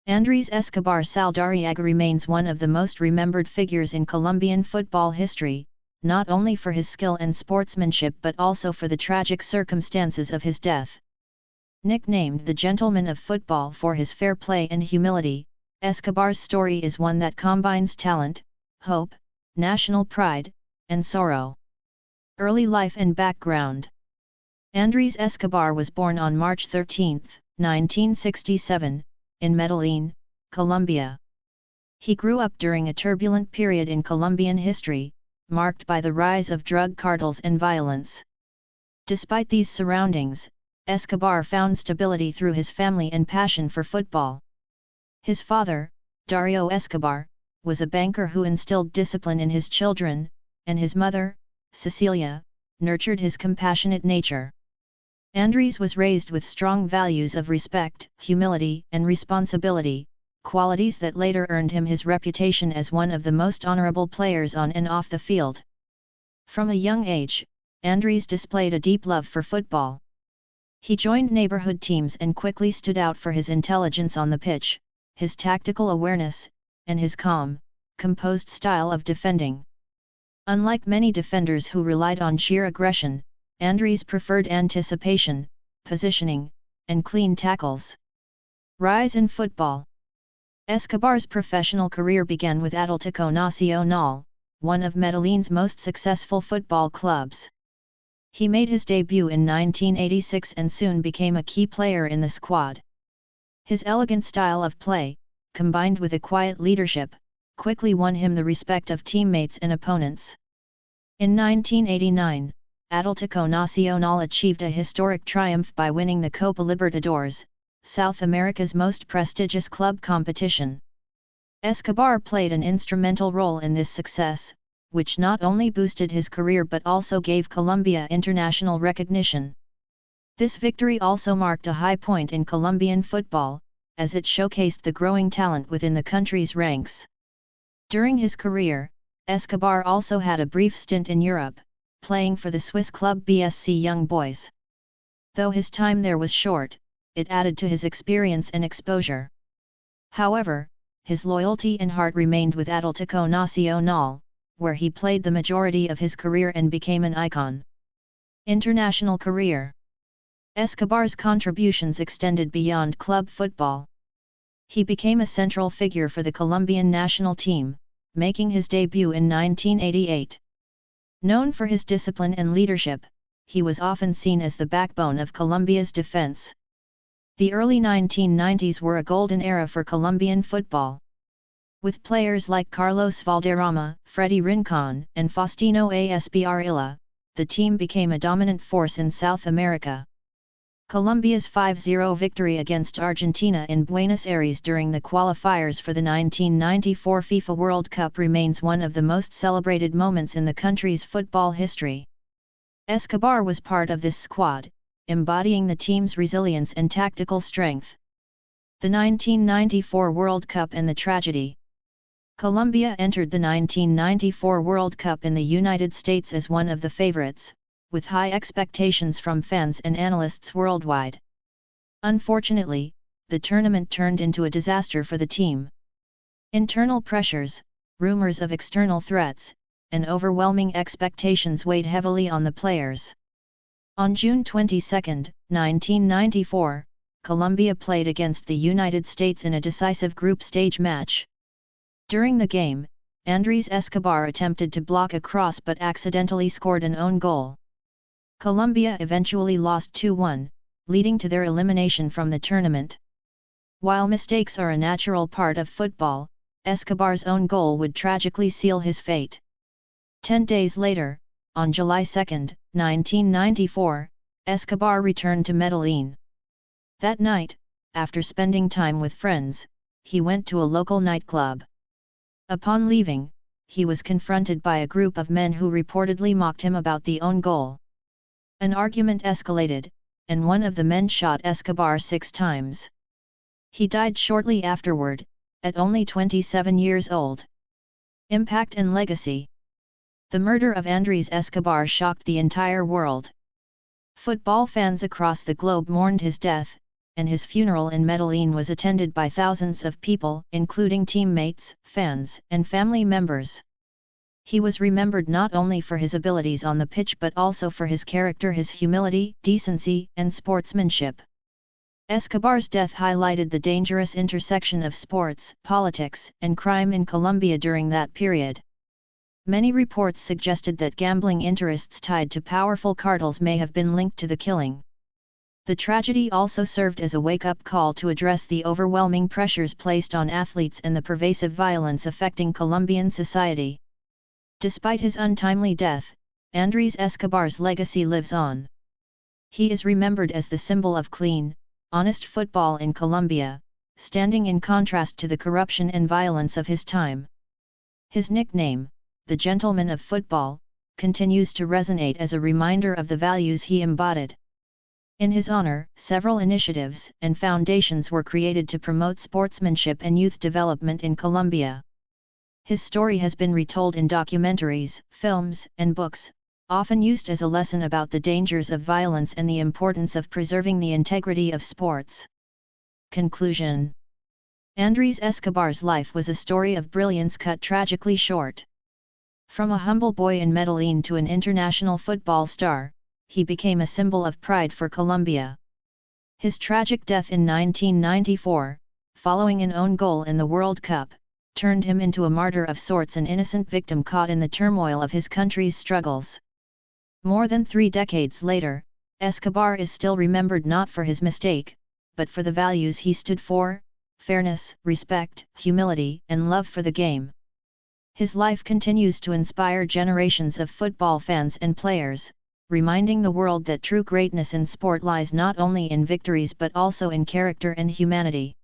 Andrés Escobar Saldarriaga remains one of the most remembered figures in Colombian football history, not only for his skill and sportsmanship but also for the tragic circumstances of his death. Nicknamed the Gentleman of Football for his fair play and humility, Escobar's story is one that combines talent, hope, national pride, and sorrow. Early life and background. Andrés Escobar was born on March 13, 1967, in Medellín, Colombia. He grew up during a turbulent period in Colombian history, marked by the rise of drug cartels and violence. Despite these surroundings, Escobar found stability through his family and passion for football. His father, Dario Escobar, was a banker who instilled discipline in his children, and his mother, Cecilia, nurtured his compassionate nature. Andrés was raised with strong values of respect, humility, and responsibility, qualities that later earned him his reputation as one of the most honorable players on and off the field. From a young age, Andrés displayed a deep love for football. He joined neighborhood teams and quickly stood out for his intelligence on the pitch, his tactical awareness, and his calm, composed style of defending. Unlike many defenders who relied on sheer aggression, Andrés preferred anticipation, positioning, and clean tackles. Rise in football. Escobar's professional career began with Atlético Nacional, one of Medellín's most successful football clubs. He made his debut in 1986 and soon became a key player in the squad. His elegant style of play, combined with a quiet leadership, quickly won him the respect of teammates and opponents. In 1989, Atlético Nacional achieved a historic triumph by winning the Copa Libertadores, South America's most prestigious club competition. Escobar played an instrumental role in this success, which not only boosted his career but also gave Colombia international recognition. This victory also marked a high point in Colombian football, as it showcased the growing talent within the country's ranks. During his career, Escobar also had a brief stint in Europe, playing for the Swiss club BSC Young Boys. Though his time there was short, it added to his experience and exposure. However, his loyalty and heart remained with Atlético Nacional, where he played the majority of his career and became an icon. International career. Escobar's contributions extended beyond club football. He became a central figure for the Colombian national team, making his debut in 1988. Known for his discipline and leadership, he was often seen as the backbone of Colombia's defense. The early 1990s were a golden era for Colombian football. With players like Carlos Valderrama, Freddy Rincon, and Faustino Asprilla, the team became a dominant force in South America. Colombia's 5-0 victory against Argentina in Buenos Aires during the qualifiers for the 1994 FIFA World Cup remains one of the most celebrated moments in the country's football history. Escobar was part of this squad, embodying the team's resilience and tactical strength. The 1994 World Cup and the tragedy. Colombia entered the 1994 World Cup in the United States as one of the favorites, with high expectations from fans and analysts worldwide. Unfortunately, the tournament turned into a disaster for the team. Internal pressures, rumors of external threats, and overwhelming expectations weighed heavily on the players. On June 22, 1994, Colombia played against the United States in a decisive group stage match. During the game, Andrés Escobar attempted to block a cross but accidentally scored an own goal. Colombia eventually lost 2-1, leading to their elimination from the tournament. While mistakes are a natural part of football, Escobar's own goal would tragically seal his fate. 10 days later, on July 2, 1994, Escobar returned to Medellín. That night, after spending time with friends, he went to a local nightclub. Upon leaving, he was confronted by a group of men who reportedly mocked him about the own goal. An argument escalated, and one of the men shot Escobar 6 times. He died shortly afterward, at only 27 years old. Impact and legacy. The murder of Andrés Escobar shocked the entire world. Football fans across the globe mourned his death, and his funeral in Medellin was attended by thousands of people, including teammates, fans, and family members. He was remembered not only for his abilities on the pitch but also for his character, his humility, decency, and sportsmanship. Escobar's death highlighted the dangerous intersection of sports, politics, and crime in Colombia during that period. Many reports suggested that gambling interests tied to powerful cartels may have been linked to the killing. The tragedy also served as a wake-up call to address the overwhelming pressures placed on athletes and the pervasive violence affecting Colombian society. Despite his untimely death, Andrés Escobar's legacy lives on. He is remembered as the symbol of clean, honest football in Colombia, standing in contrast to the corruption and violence of his time. His nickname, the Gentleman of Football, continues to resonate as a reminder of the values he embodied. In his honor, several initiatives and foundations were created to promote sportsmanship and youth development in Colombia. His story has been retold in documentaries, films, and books, often used as a lesson about the dangers of violence and the importance of preserving the integrity of sports. Conclusion: Andrés Escobar's life was a story of brilliance cut tragically short. From a humble boy in Medellin to an international football star, he became a symbol of pride for Colombia. His tragic death in 1994, following an own goal in the World Cup, turned him into a martyr of sorts, an innocent victim caught in the turmoil of his country's struggles. More than 3 decades later, Escobar is still remembered not for his mistake, but for the values he stood for: fairness, respect, humility, and love for the game. His life continues to inspire generations of football fans and players, reminding the world that true greatness in sport lies not only in victories but also in character and humanity.